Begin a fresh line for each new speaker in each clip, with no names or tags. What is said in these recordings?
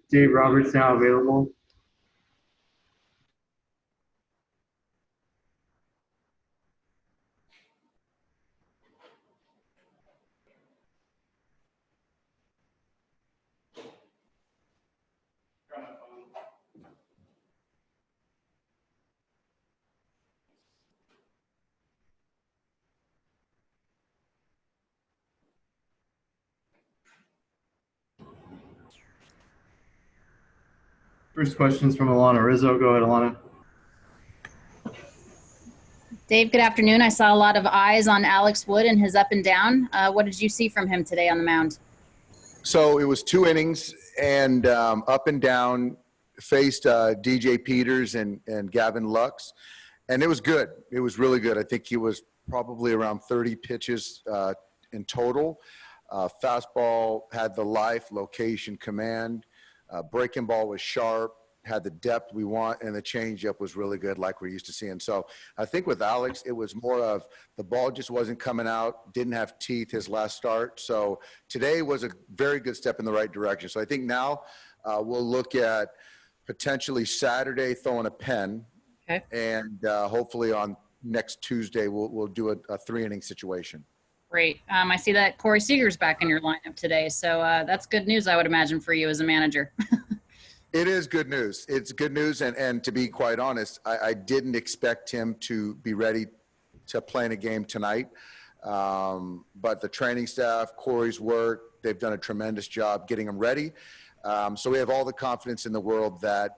Dave Roberts now available. First question is from Alana Rizzo. Go ahead, Alana.
Dave, good afternoon. I saw a lot of eyes on Alex Wood and his up and down. What did you see from him today on the mound?
So it was 2 innings and up and down, faced DJ Peters and Gavin Lux, and it was good. It was really good. I think he was probably around 30 pitches in total. Fastball had the life, location, command. Breaking ball was sharp, had the depth we want, and the changeup was really good like we're used to seeing. So I think with Alex, it was more of the ball just wasn't coming out, didn't have teeth his last start. So today was a very good step in the right direction. So I think now we'll look at potentially Saturday throwing a pen.
Okay.
And hopefully on next Tuesday, we'll do a 3-inning situation.
Great. I see that Corey Seager's back in your lineup today. So that's good news, I would imagine, for you as a manager.
It is good news. It's good news. And to be quite honest, I didn't expect him to be ready to play in a game tonight. But the training staff, Corey's work, they've done a tremendous job getting him ready. So we have all the confidence in the world that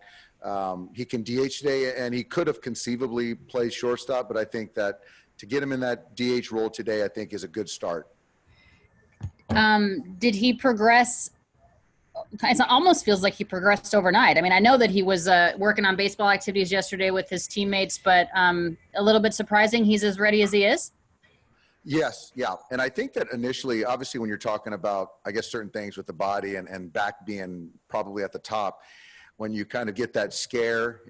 he can DH today, and he could have conceivably played shortstop, but I think that to get him in that DH role today, I think is a good start.
Did he progress? It almost feels like he progressed overnight. I mean, I know that he was working on baseball activities yesterday with his teammates, but a little bit surprising he's as ready as he is.
Yes, yeah. And I think that initially, obviously, when you're talking about, I guess, certain things with the body and back being probably at the top, when you kind of get that scare,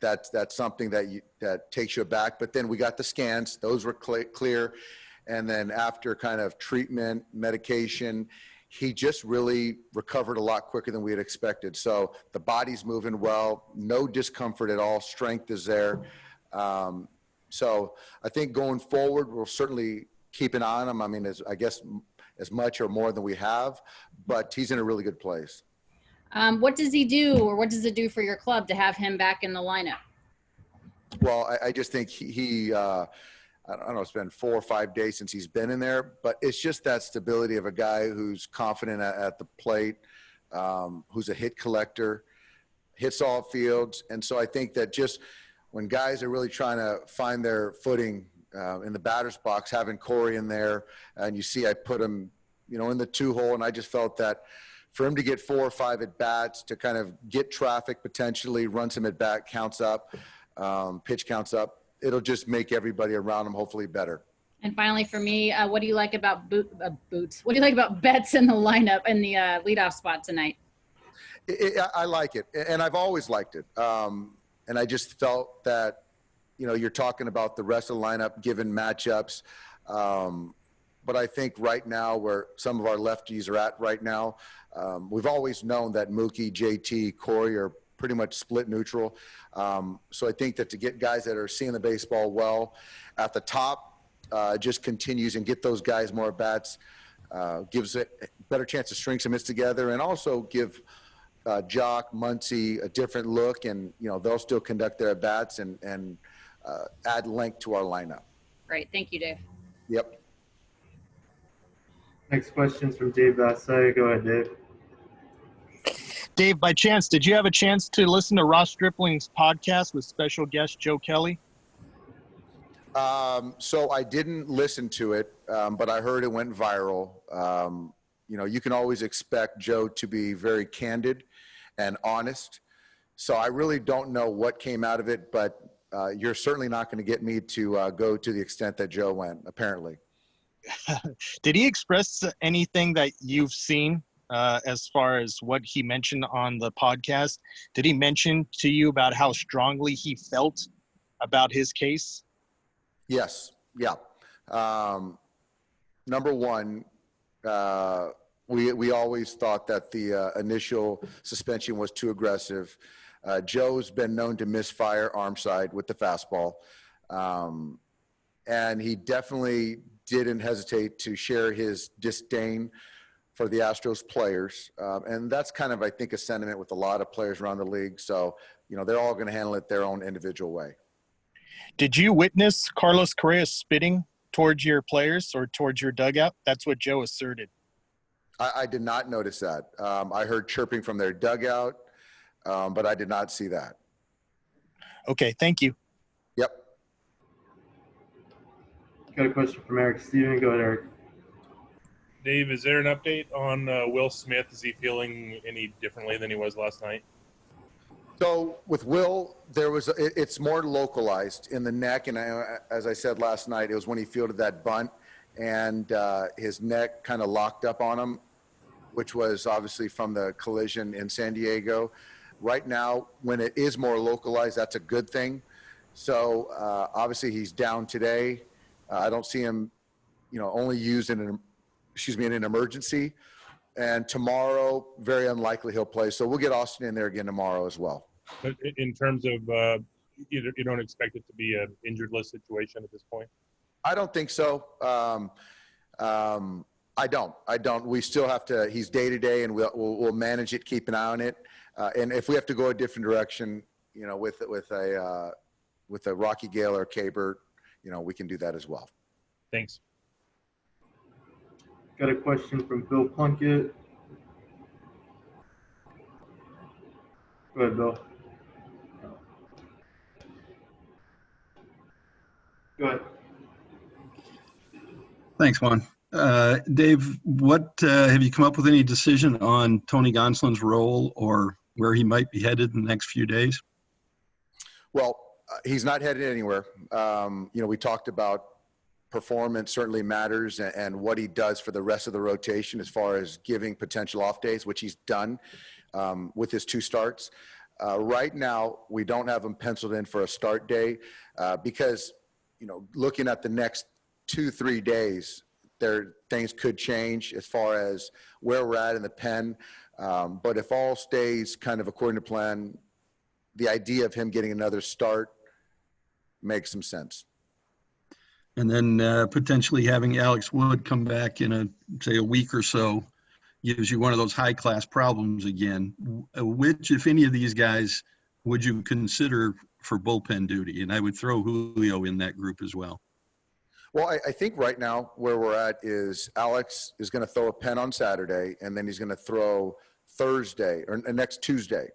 that's something that takes you aback. But then we got the scans; those were clear. And then after kind of treatment, medication, he just really recovered a lot quicker than we had expected. So the body's moving well, no discomfort at all. Strength is there. So I think going forward, we'll certainly keep an eye on him. I mean, I guess as much or more than we have, but he's in a really good place.
What does he do, or what does it do for your club to have him back in the lineup?
Well, I just think he I don't know, it's been 4 or 5 days since he's been in there, but it's just that stability of a guy who's confident at the plate, who's a hit collector, hits all fields. And so I think that just when guys are really trying to find their footing in the batter's box, having Corey in there, and you see I put him, in the 2-hole, and I just felt that for him to get 4 or 5 at-bats to kind of get traffic potentially, run some at-bat, counts up, pitch counts up, it'll just make everybody around him hopefully better.
And finally, for me, what do you like about Boots? What do you like about Betts in the lineup in the leadoff spot tonight?
I like it, and I've always liked it. And I just felt that, you're talking about the rest of the lineup given matchups. But I think right now where some of our lefties are at right now, we've always known that Mookie, JT, Corey are pretty much split neutral. So I think that to get guys that are seeing the baseball well at the top just continues and get those guys more bats, gives it a better chance to string some hits together, and also give Jock, Muncy a different look, and they'll still conduct their at-bats and add length to our lineup.
Great. Thank you, Dave.
Yep.
Next question's from Dave Vassay. Go ahead, Dave.
Dave, by chance, did you have a chance to listen to Ross Stripling's podcast with special guest Joe Kelly?
So I didn't listen to it, but I heard it went viral. You can always expect Joe to be very candid and honest. So I really don't know what came out of it, but you're certainly not going to get me to go to the extent that Joe went, apparently.
Did he express anything that you've seen as far as what he mentioned on the podcast? Did he mention to you about how strongly he felt about his case?
Yes. Yeah. Number one, We always thought that the initial suspension was too aggressive. Joe's been known to misfire arm side with the fastball. And he definitely didn't hesitate to share his disdain for the Astros players. And that's kind of, I think, a sentiment with a lot of players around the league. So, they're all going to handle it their own individual way.
Did you witness Carlos Correa spitting towards your players or towards your dugout? That's what Joe asserted.
I did not notice that. I heard chirping from their dugout, but I did not see that.
Okay, thank you.
Yep.
Got a question from Eric Steven. Go ahead, Eric.
Dave, is there an update on Will Smith? Is he feeling any differently than he was last night?
So with Will, it's more localized in the neck. And as I said last night, it was when he fielded that bunt and his neck kind of locked up on him, which was obviously from the collision in San Diego. Right now, when it is more localized, that's a good thing. So obviously he's down today. I don't see him, only used in an emergency. And tomorrow, very unlikely he'll play. So we'll get Austin in there again tomorrow as well.
But in terms of, you don't expect it to be an injured list situation at this point?
I don't think so. I don't. We still have to. He's day to day, and we'll manage it, keep an eye on it. And if we have to go a different direction, with a Rocky Gale or Cabert, we can do that as well.
Thanks.
Got a question from Bill Plunkett. Go ahead, Bill. Go ahead.
Thanks, Juan. Dave, what have you come up with any decision on Tony Gonsolin's role or where he might be headed in the next few days?
Well, he's not headed anywhere. We talked about performance certainly matters and what he does for the rest of the rotation as far as giving potential off days, which he's done with his 2 starts. Right now, we don't have him penciled in for a start day because, looking at the next 2-3 days, things could change as far as where we're at in the pen. But if all stays kind of according to plan, the idea of him getting another start makes some sense.
And then potentially having Alex Wood come back in a week or so gives you one of those high-class problems again. Which, if any of these guys, would you consider for bullpen duty? And I would throw Julio in that group as well.
Well, I think right now where we're at is Alex is going to throw a pen on Saturday, and then he's going to throw Thursday or next Tuesday,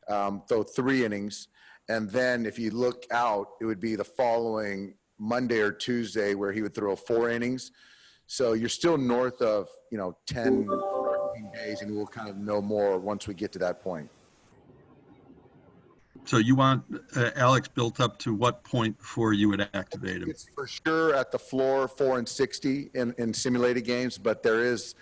throw 3 innings. And then if you look out, it would be the following Monday or Tuesday where he would throw 4 innings. So you're still north of, 10, 14 days, and we'll kind of know more once we get to that point.
So you want Alex built up to what point before you would activate him?
It's for sure at the floor 4 and 60 in simulated games, but there is,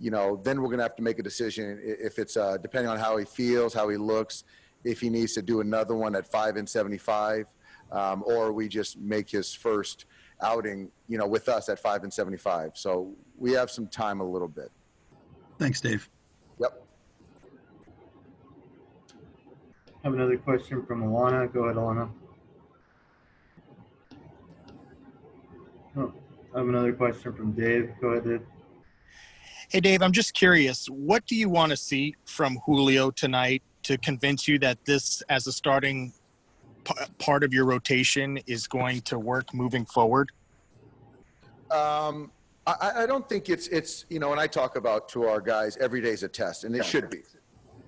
then we're going to have to make a decision if it's depending on how he feels, how he looks, if he needs to do another one at 5 and 75, or we just make his first outing, with us at 5 and 75. So we have some time a little bit.
Thanks, Dave.
Yep.
I have another question from Alana. Go ahead, Alana. Oh, I have another question from Dave. Go ahead, Dave.
Hey, Dave, I'm just curious. What do you want to see from Julio tonight to convince you that this, as a starting part of your rotation, is going to work moving forward?
I don't think it's when I talk about to our guys, every day is a test, and it should be.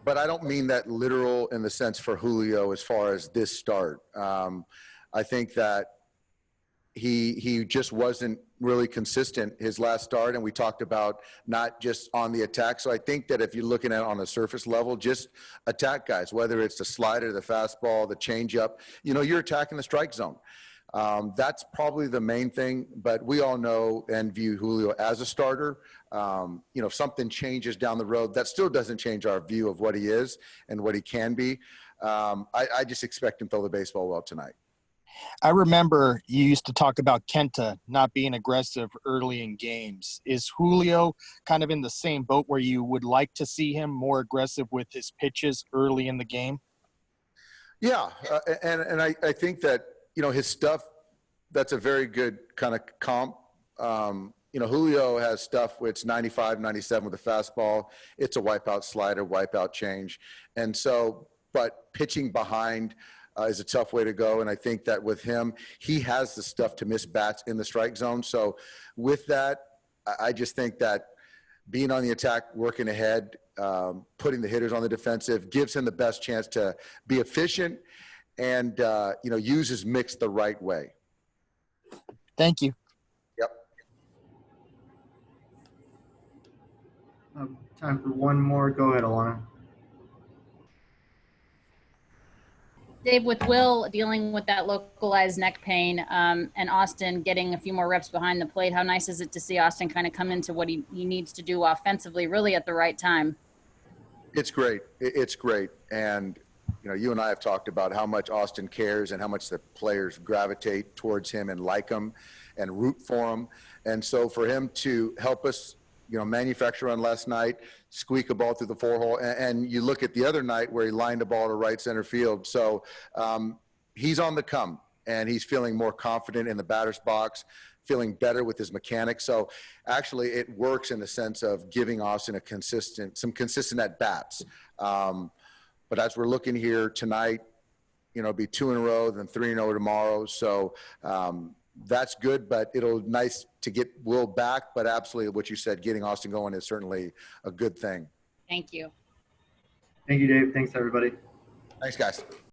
But I don't mean that literal in the sense for Julio as far as this start. I think that he just wasn't really consistent his last start, and we talked about not just on the attack. So I think that if you're looking at it on a surface level, just attack guys, whether it's the slider, the fastball, the changeup, you're attacking the strike zone. That's probably the main thing, but we all know and view Julio as a starter. If something changes down the road, that still doesn't change our view of what he is and what he can be. I just expect him to throw the baseball well tonight.
I remember you used to talk about Kenta not being aggressive early in games. Is Julio kind of in the same boat where you would like to see him more aggressive with his pitches early in the game?
Yeah, and I think that, you know, his stuff, that's a very good kind of comp. You know, Julio has stuff where it's 95, 97 with a fastball. It's a wipeout slider, wipeout change. And so, but pitching behind is a tough way to go. And I think that with him, he has the stuff to miss bats in the strike zone. So with that, I just think that being on the attack, working ahead, putting the hitters on the defensive gives him the best chance to be efficient and, you know, use his mix the right way.
Thank you.
Yep.
Time for one more. Go ahead, Alana.
Dave, with Will dealing with that localized neck pain and Austin getting a few more reps behind the plate, how nice is it to see Austin kind of come into what he needs to do offensively really at the right time?
It's great. It's great. And, you know, you and I have talked about how much Austin cares and how much the players gravitate towards him and like him and root for him. And so for him to help us, you know, manufacture on last night, squeak a ball through the 4-hole, and you look at the other night where he lined the ball to right center field. So he's on the come, and he's feeling more confident in the batter's box, feeling better with his mechanics. So actually it works in the sense of giving Austin some consistent at bats. But as we're looking here tonight, you know, it'll be 2 in a row, then 3 in a row tomorrow. So that's good, but it'll nice to get Will back. But absolutely what you said, getting Austin going is certainly a good thing.
Thank you.
Thank you, Dave. Thanks, everybody.
Thanks, guys.